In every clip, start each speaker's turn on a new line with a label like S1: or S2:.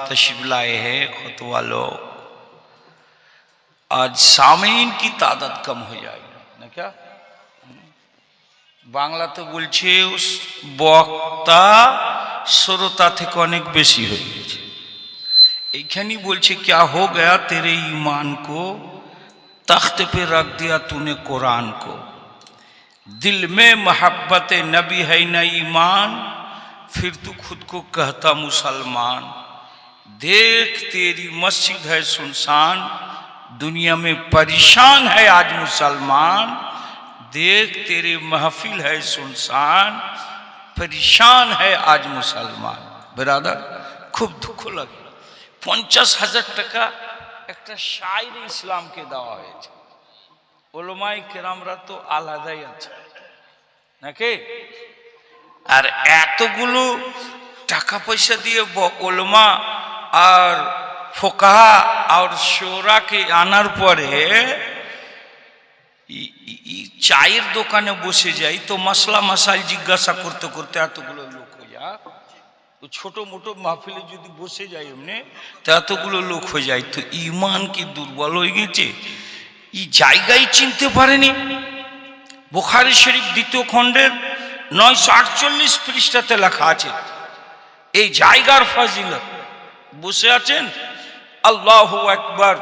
S1: तशरीफ लाए हैं खुतवा लोग। आज सामीन की तादाद कम हो जाएगी ना क्या? বাংলাতে বলছে বক্তা শ্রোতা থেকে অনেক বেশি হয়ে গেছে। এইখানেই বলছে क्या हो गया तेरे ईमान को, तख्त पे रख दिया तूने कुरान को, दिल में मोहब्बत नबी है न ईमान, फिर तू खुद को कहता मुसलमान। देख तेरी मस्जिद है सुनसान, दुनिया में परेशान है आज मुसलमान। देख तेरी महफिल है सुनसान, परेशान है आज मुसलमान। बिरादर खूब दुख लगे 50,000 টাকা একটা শায়রে ইসলামকে দেওয়া হয়েছে। ওলামায়ে কেরামরা তো আলাদাই আছে নাকি? আর এতগুলো টাকা পয়সা দিয়ে ওলামা আর ফোকাহা আর শোরাকে আনার পরে চায়ের দোকানে বসে যাই তো মশলা মশাল জিজ্ঞাসা করতে করতে এতগুলো লোক হয়ে যায়। ছোট মোটো মাহফিলে যদি বসে যাই এমনি তো এতগুলো লোক হয়ে যায়, তো ইমান কি দুর্বল হয়ে গেছে? এই জায়গায় চিনতে পারেনি। বুখারী শরীফ 2য় খণ্ডের 948 পৃষ্ঠাতে লেখা আছে এই জায়গার ফজিলত। বসে আছেন, আল্লাহু আকবার।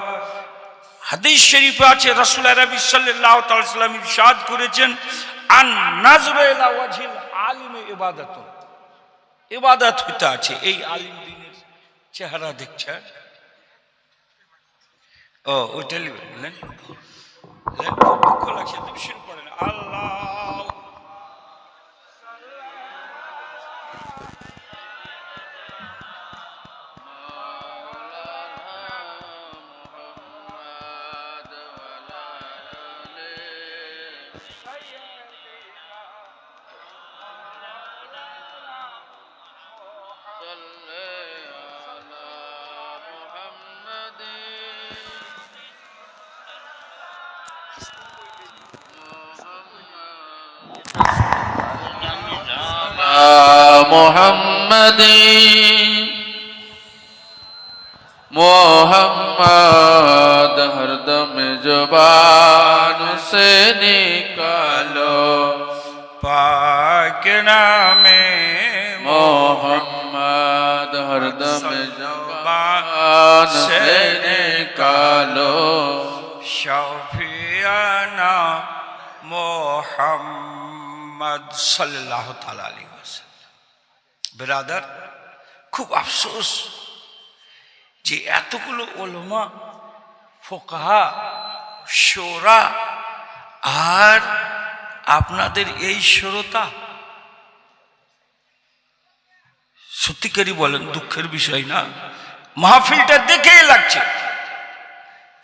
S1: হাদিস শরীফে আছে রাসূল আরবি সাল্লাল্লাহু তাআলা সাল্লাম ইরশাদ করেছেন, আন নাজরু ইলা ওয়াজহিল আলিম ইবাদাতুন। ইবাদত হতে আছে এই আলিম দিনের চেহারা দেখছেন। ও ওইটাই বললেন, দুঃখ লাগছে তুমি শুরু করেন আল্লাহ।
S2: मोहम्मद मोहम्मद हरदम जुबान से निकालो,
S1: पाक नामे
S2: मोहम्मद हरदम जुबान से निकालो,
S1: शफियाना मोहम्मद सल्लल्लाहु ताला अलैहि वसल्लम। बिरादर खूब अफसोस যে এতগুলো ওলামা ফোকাহা শোরা আর আপনাদের এই শ্রোতা, সত্যিকারই বলেন দুঃখের বিষয় না? মাহফিলটা দেখেই লাগছে,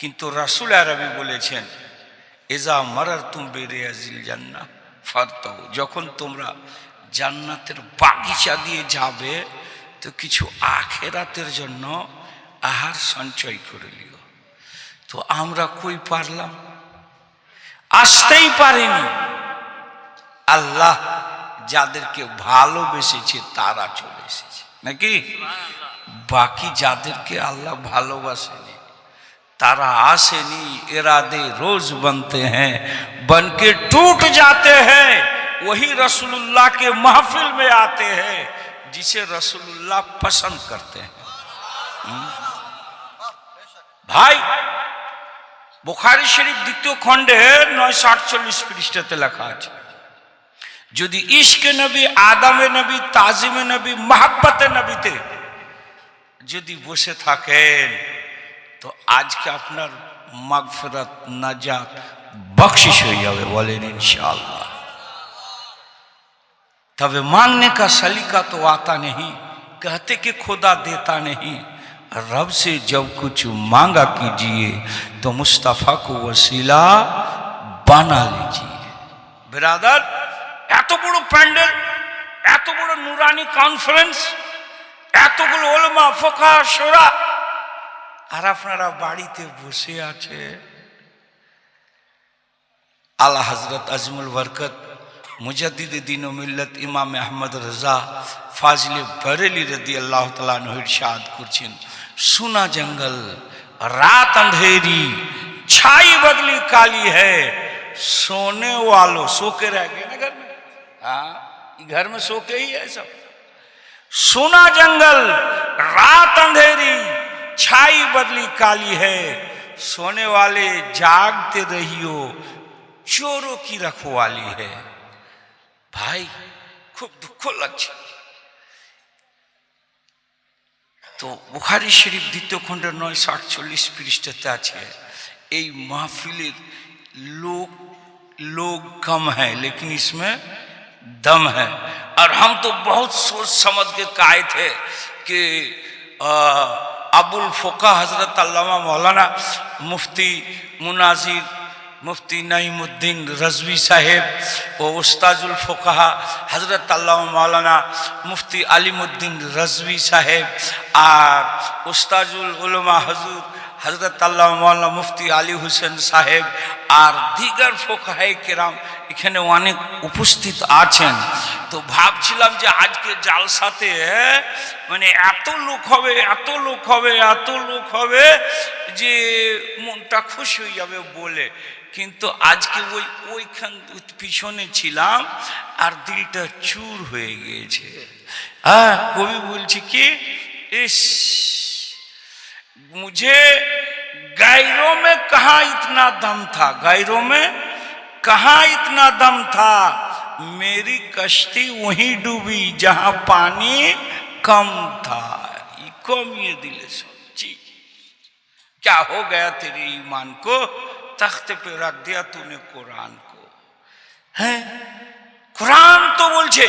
S1: কিন্তু রাসূল আরবি বলেছেন ইজা মারারতুম বিরিয়াজিল জান্নাহ ফারতাউ, যখন তোমরা জান্নাতের বাগিচা দিয়ে যাবে তো কিছু আখিরাতের জন্য আহার সঞ্চয় করে লিও। তো আমরা কই পারলাম? আসতেই পারিনি। আল্লাহ যাদেরকে ভালোবেসেছে তারা চলে এসেছে নাকি? বাকি যাদেরকে আল্লাহ ভালোবাসেনি তারা আসেনি। इरादे रोज बनते हैं बनके टूट जाते हैं, वही रसूलुल्लाह के महफिल में आते हैं जिसे रसूलुल्लाह पसंद करते हैं। भाई बुखारी शरीफ 2য় খণ্ডের 948 পৃষ্ঠাতে লেখা আছে, যদি ইশকে নবী, আদমে নবী, তাজিমে নবী, মহব্বতে নবীতে যদি বসে থাকেন তো আজকে আপনার মাগফিরাত নাজাত বখশিশ হয়ে যাবে, বলেন इंशाअल्लाह। तब मांगने का सलीका तो आता नहीं, कहते कि खुदा देता नहीं, रब से जब कुछ मांगा कीजिए तो मुस्तफ़ा को वसीला बना लीजिए। बिरादर এত বড় প্যান্ডেল, এত বড় নুরানি কনফারেন্স, এতগুলো উলামা ফোকাহা শোরা, আর আপনারা বাড়িতে বসে আছে। আলা হযরত আজমুল বরকত মুজাদ্দিদ দ্বীন ও মিল্লাত ইমাম আহমদ রাজা ফাজলে বরেলি রাদিয়াল্লাহু তাআলা আনহু ইরশাদ করছেন, सुना जंगल रात अंधेरी छाई बदली काली है, सोने वालों सो के रह गए ना घर में। हाँ, घर में सो के ही है सब। सुना जंगल रात अंधेरी छाई बदली काली है, सोने वाले जागते रहियो चोरों की रखवाली है। भाई खूब दुख लगছে। तो बुखारी शरीफ द्वितीय खंड 948 पृष्ठते আছে এই महफिलेर लोग कम है लेकिन इसमें दम है। और हम तो बहुत सोच समझ के आए थे कि अबुल फ़ुक़हा हज़रत अल्लामा मौलाना मुफ्ती मुनाजिर मुफ्ती नईमुद्दीन रज़वी साहेब और उस्ताजुल फ़ुक़हा हज़रत अल्लामा मौलाना मुफ्ती अलीमुद्दीन रज़वी साहेब और उस्ताजुल उलमा हजूर हज़रत अल्लामा मौलाना मुफ्ती आली हुसैन साहेब और दीगर फ़ुक़हा किराम এখানে অনেক উপস্থিত আছেন। তো ভাবছিলাম যে আজকে জালসাতে মানে এত লোক হবে এত লোক হবে এত লোক হবে যে মনটা খুশি হয়ে যাবে বলে, কিন্তু আজকে ওইখান পিছনে ছিলাম আর দিলটা চুর হয়ে গিয়েছে। হ্যাঁ, কবি বলছি কি, ইস मुझे गैरों में कहाँ इतना दम था, गैरों में कहाँ इतना दम था, मेरी कश्ती वहीं डूबी जहां पानी कम था। कम ये दिले सोची, क्या हो गया तेरे ईमान को, तख्ते पे रख दिया तूने कुरान को। है कुरान तो बोलছে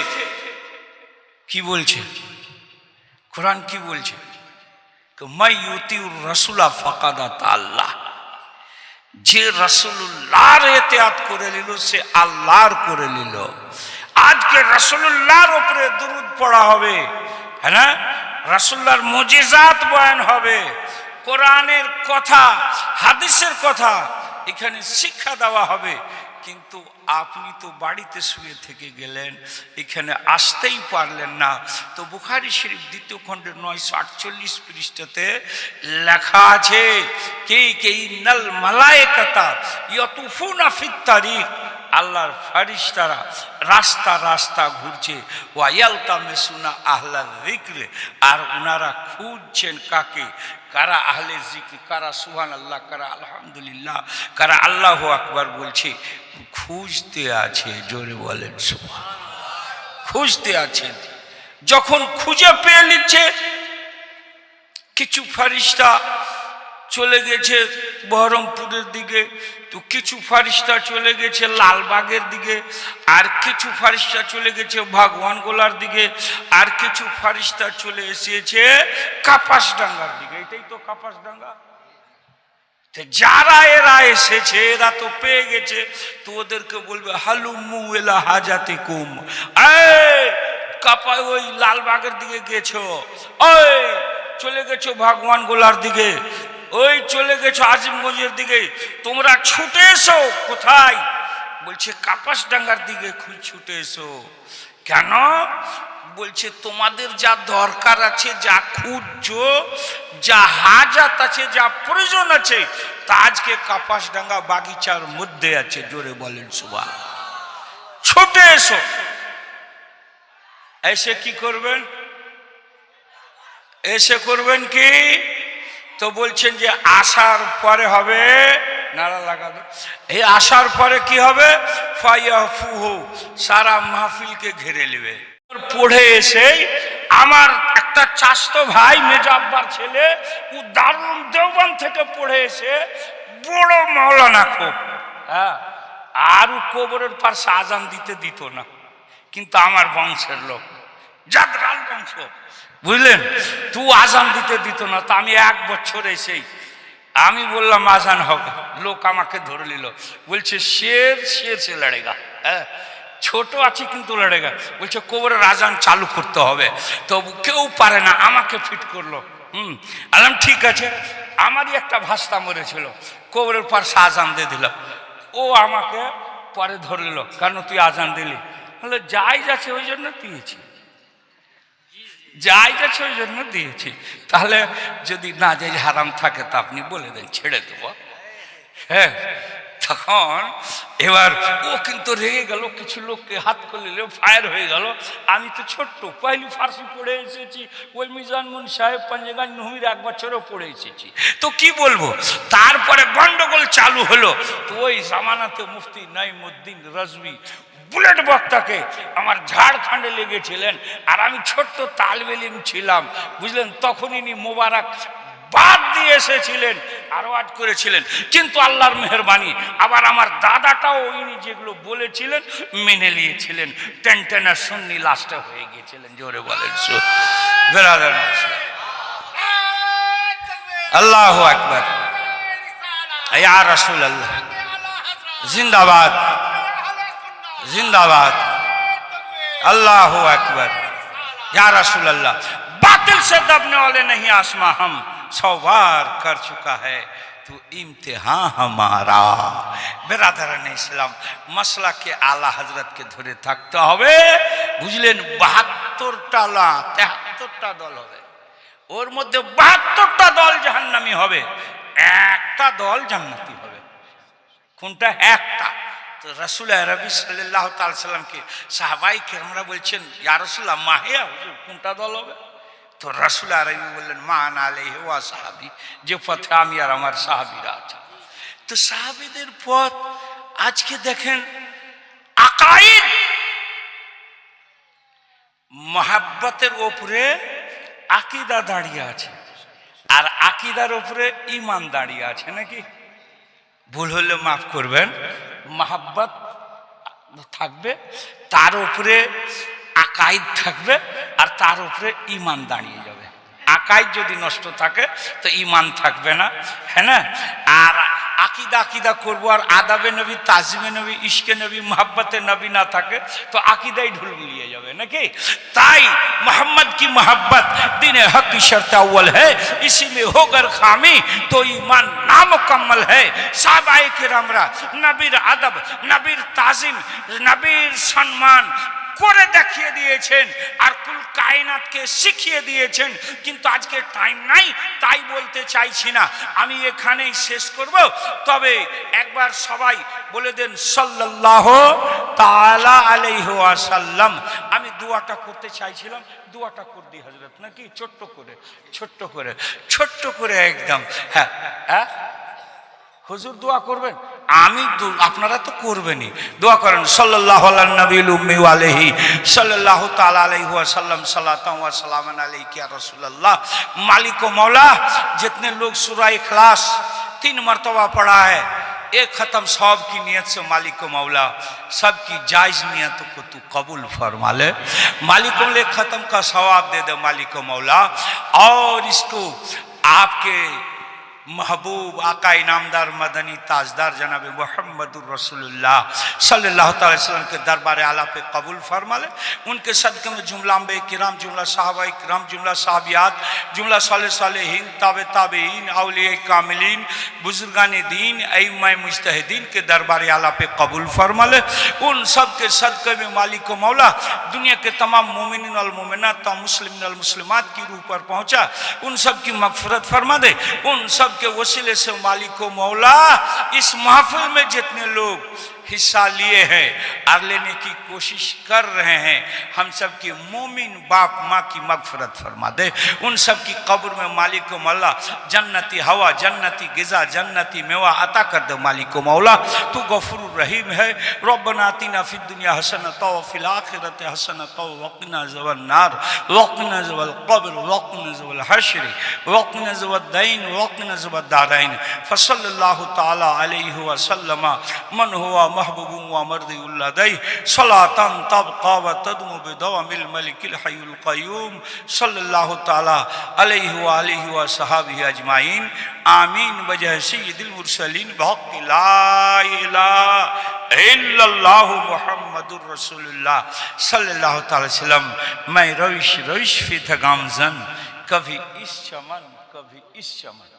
S1: কি বলছে, कुरान কি বলছে कि मैं युतीउर रसूला फकादात अल्लाह, যে রাসূলুল্লাহর ইতিআত করে নিল সে আল্লাহর করে নিল। আজকে রাসূলুল্লাহর উপরে দুরূদ পড়া হবে, है ना, রাসূলুল্লাহর মুজিজাত বয়ান হবে, কোরআনের কথা হাদিসের কথা এখানে শিক্ষা দেওয়া হবে। কিন্তু আপনি তো বাড়িতে শুয়ে থেকে গেলেন, এখানে আসতেই পারলেন না। তো বুখারী শরীফ দ্বিতীয় খণ্ডের 948 পৃষ্ঠাতে লেখা আছে কি ইন্নাল মালায়েকাতা ইয়াতুফুনা ফিত তারিক, আল্লাহর ফেরেশতারা রাস্তা রাস্তা ঘুরছে, ওয়া ইয়ালতামিসুনা আহলাল যিকর, আর ওনারা খুঁজছেন কাকে, কারা আহলে জিকির, কারা সুবহানাল্লাহ, কারা আলহামদুলিল্লাহ, কারা আল্লাহু আকবার বলছে, খুঁজতে আছে। জোরে বলেন সুবহানাল্লাহ। খুঁজতে আছেন, যখন খুঁজে পেয়ে নিচ্ছে, কিছু ফেরেশতা চলে গেছে বহরমপুরের দিকে, তো কিছু ফেরেশতা চলে গেছে লালবাগের দিকে, আর কিছু ফেরেশতা চলে গেছে ভগবান গোলার দিকে, আর কিছু ফেরেশতা চলে এসেছে কাপাসডাঙ্গার দিকে। এটাই তো কাপাসডাঙ্গা। যারা এরা এসেছে এরা তো পেয়ে গেছে, তো ওদেরকে বলবে হালুমু ইলা হাজাতিকুম, এই কাপা ওই লালবাগের দিকে গেছো, ওই চলে গেছো ভগবান গোলার দিকে, ওই চলে গেছো আজিমগঞ্জের দিকে, তোমরা ছুটে এসো। কোথায়? বলছে কাপাসডাঙ্গার দিকে ছুটে এসো। কেন? বলছে তোমাদের যা দরকার আছে, যা খুঁজছো, যা হাজাত আছে, যা প্রয়োজন আছে, তা আজকে কাপাসডাঙ্গা বাগিচার মধ্যে আছে। জোরে বলেন সুবহানাল্লাহ। ছুটে এসো। এসে কি করবেন? এসে করবেন কি? তো বলছেন যে আসার পরে হবে, নারা লাগাবে, এই আসার পরে কি হবে? ফায়াফুহু, সারা মাহফিলকে ঘিরে নেবে। পড়ে এসে আমার একটা চাচতো ভাই মেজো আব্বার ছেলে, ও দারুল দেওবন্দ থেকে পড়ে এসে বড় মাওলানা খুব, হ্যাঁ, আর ও কবরের পাশে আজান দিতে দিত না, কিন্তু আমার বংশের লোক, জাদরাল বংশ, বুঝলেন, তুই আজান দিতে দিত না। তা আমি 1 বছর এসেই আমি বললাম আজান হবে, লোক আমাকে ধরে নিল, বলছে শের সে লড়েগা, হ্যাঁ ছোট আছে কিন্তু লড়েগা, বলছে কবরের আজান চালু করতে হবে। তো কেউ পারে না, আমাকে ফিট করলো। আলাম ঠিক আছে। আমারই একটা ভাস্তা মরেছিল, কবরের পাশে আজান দিয়ে দিল, ও আমাকে পরে ধরল, কেন তুই আজান দিলি? হলো জায়েজ আছে ওই জন্য দিয়েছি, জায়েজ আছে ওই জন্য দিয়েছি। তাহলে যদি না জায়েজ হারাম থাকে তা আপনি বলে দেন ছেড়ে দেবো। হ্যাঁ, তখন এবার ও কিন্তু রেগে গেল, কিছু লোককে হাত করে নিল, ফায়ার হয়ে গেল। আমি তো ছোট্ট পহেলি ফার্সি পড়ে এসেছি, ওই মিজান মুন সাহেব পাঞ্জেগান নহমির 1 বছরও পড়ে এসেছি, তো কি বলবো। তারপরে গন্ডগোল চালু হলো। তো ওই জামানাতে মুফতি নাইমুদ্দিন রাজভী বুলেট বক্তাকে আমার ঝাড়খণ্ডে লেগেছিলেন, আর আমি ছোট্ট তালেবে ইলম ছিলাম, বুঝলেন। তখন ইনি মোবারক বাদ দিয়ে এসেছিলেন আর ওয়াজ করেছিলেন। কিন্তু আল্লাহর মেহেরবানি, আবার আমার দাদাটাও ইনি যেগুলো বলেছিলেন মেনে নিয়েছিলেন। টেনটেনা সুন্নি লাস্টে হয়ে গিয়েছিলেন। জোরে বলেন বেরাদার মুসলিম, আল্লাহু আকবার, ইয়া রাসূলুল্লাহ, জিন্দাবাদ জিন্দাবাদ, अल्लाहु अकबर, या रसूल अल्लाह। बातिल से दबने वाले नहीं आसमां हम 100 बार कर चुका है तो इम्तिहान हमारा। बेरादरान इस्लाम, मसला के आला हजरत के धरे থাকতে হবে, বুঝলেন। 72টা না 73টা দল হবে, ওর মধ্যে 72টা দল জাহান্নামী হবে, একটা দল জান্নাতি হবে। কোনটা? একটা। তো রাসূল আরবি সাল্লাল্লাহু তাআলা সাল্লাম কে সাহাবায়ে কেরামরা বলছেন, ইয়া রাসূলুল্লাহ মাহিয়া হুজুর কোনটা দল হবে? তো রাসূল আরবি বললেন, মান আলাইহি ওয়া সাহাবী, যে পথে আমি আর আমার সাহাবীরা আছে। তো সাহাবীদের পথ আজকে দেখেন, আকাইদ মহাব্বতের উপরে আকীদা দাঁড়িয়ে আছে, আর আকীদার উপরে ঈমান দাঁড়িয়ে আছে নাকি? ভুল হলে মাফ করবেন। মহাব্বত থাকবে, তার উপরে আকাইদ থাকবে, আর তার উপরে ঈমান দাঁড়িয়ে যাবে। আকাইদ যদি নষ্ট থাকে তো ঈমান থাকবে না, হ্যাঁ না? আর আকিদা আকিদা করবো আর আদাবে নবী, তাজিমে নবী, ইশকে নবী, মোহাব্বতে নবী না থাকে তো আকিদাই ঢুল মিলিয়ে যাবে নাকি? তাই मोहम्मद की मोहब्बत दीन हक की शर्त अव्वल है, इसी में होकर खामी तो ईमान नामुकम्मल है। साहबाए किरामरा नबीर अदब, नबीर ताजिम, नबीर सम्मान করে দেখিয়ে দিয়েছেন, আর কুল কায়নাতকে শিখিয়ে দিয়েছেন। কিন্তু আজকে টাইম নাই, তাই বলতে চাইছি না, আমি এখানেই শেষ করব। তবে একবার সবাই বলে দেন সাল্লাল্লাহু তাআলা আলাইহি ওয়াসাল্লাম। আমি দোয়াটা করতে চাইছিলাম, দোয়াটা করে দিই হযরত, নাকি? ছোট্ট করে ছোট্ট করে ছোট্ট করে একদম। হ্যাঁ হ্যাঁ, হুজুর দোয়া করবেন, আমি আপনারা তো করবেনই, দোয়া করেন। সাল্লাল্লাহু আলা নবিল উম্মি ওয়া আলাইহি সাল্লাল্লাহু তাআলা আলাইহি ওয়া সাল্লাম সালাতান ওয়া সালামান আলাইকা ইয়া রাসূলুল্লাह। मालिक व मौला, जितने लोग सूरह इखलास 3 मरतबा पढ़ा है, एक खत्म सब की नियत से मालिक व मौला सबकी जायज नियतों को तू कबूल फरमा ले। मालिक व एक खत्म का सवाब दे दे मालिक व मौला, और इसको आपके महबूब आका इनामदार मदनी ताजदार जनाब मुहम्मदुर रसूलुल्लाह सल्लल्लाहु अलैहि वसल्लम के दरबार आला पे कबूल फरमा ले। उनके सदक़े में जुमला अंबिया किराम, जुमला सहाबाए किराम, जुमला सहाबियात, जुमला सालिहीन, ताबे ताबीन, औलिया कामिलीन, बुजुर्गान दीन, अइम्मा मुज्तहिदीन के दरबार आला पे कबूल फरमा ले। उन सब के सदक़े में मालिक मौला दुनिया के तमाम मोमिनीन और मोमिनात, तमाम मुस्लिमीन और मुस्लिमात की रूह पर पहुँचा, उन सब की मग़फ़िरत फरमा दे। उन सब के वसीले से मालिक मौला इस महफिल में जितने लोग हिस्सा लिए हैं और लेने की कोशिश कर रहे हैं, हम सब की मोमिन बाप माँ की मग़फ़िरत फरमा दे। उन सब की कब्र में मालिक मौला जन्नती हवा, जन्नती ग़िज़ा, जन्नती मेवा अता कर दे। मालिक मौला तू गफूर रहीम है। रब्बना आतिना फिद दुनिया हसनतन व फिल आखिरति हसनतन व क़िना अज़ाबन नार व क़िना अज़ाबल क़ब्र व क़िना अज़ाबल हश्र व क़िना अज़ाबद दीन व क़िना अज़ाबद दारैन। फसल्लल्लाहु ताला अलैहि व सल्लम मन हुवा महबूबु व मर्दिउल्लाह दै सलातन तबका व तदमु बिदवामिल मलिकिल हय्युल क़य्यूम सल्लल्लाहु ताला अलैहि व आलिहि व सहाबिहि अजमाइन। आमीन बजह सय्यिदिल मुरसलीन बहक़ ला इलाहा इल्लल्लाहु मुहम्मदुर रसूलुल्लाह सल्लल्लाहु अलैहि वसल्लम। मैं रविश रविश फित गामज़न, कभी इस चमन कभी इस चमन,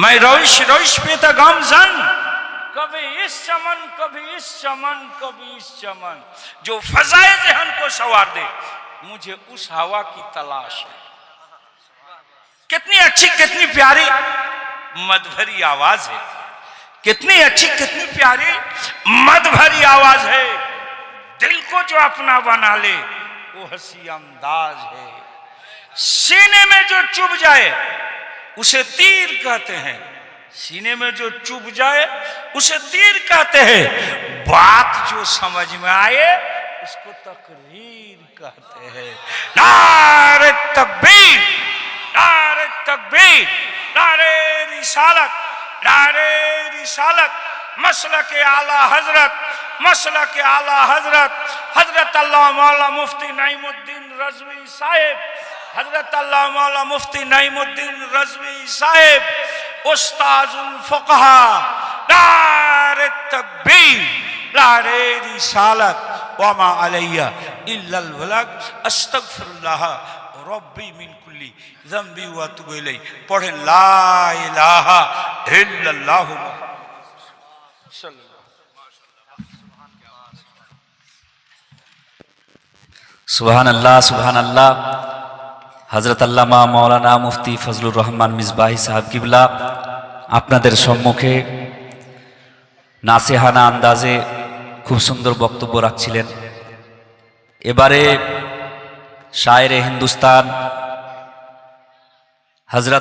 S1: मैं रविश रविश फित गामज़न, कभी इस चमन, कभी इस चमन, कभी इस चमन, जो फजाए ज़हन को सवार दे, मुझे उस हवा की तलाश है। कितनी अच्छी, कितनी प्यारी मधुभरी आवाज है, कितनी अच्छी, कितनी प्यारी मधुभरी आवाज है। दिल को जो अपना बना ले वो हंसी अंदाज है। सीने में जो चुभ जाए उसे तीर कहते हैं, सीने में जो चुभ जाए उसे तीर कहते हैं। बात जो समझ में आए उसको तकरीर कहते हैं। नारे तकबीर, नारे तकबीर, नारे रिसालत, नारे रिसालत, मसलक आला हजरत, मसलक आला हजरत, हजरत अल्लाह मौला मुफ्ती नईमुद्दीन रज़वी साहिब, हजरत अल्लाह मौला मुफ्ती नईमुद्दीन रज़वी साहिब, उस्ताजुल फुक़हा। नारे तकबीर, नारे रिसालत, वमा अलैया इल्लल बलाग, अस्तगफिरुल्लाह रब्बी मिन कुल्ली ज़ंबी व अतूबु इलैह। पढ़ें ला इलाहा इल्लल्लाहु
S3: सुभान अल्लाह, सुभान अल्लाह। हजरत अल्लामा मौलाना मुफ्ती फजलुर रहमान मिसबाही साहब किबला আপনাদের সম্মুখে নাসিহানা আন্দাজে খুব সুন্দর বক্তব্য রাখছিলেন। এবারে শায়েরে হিন্দুস্তান হযরত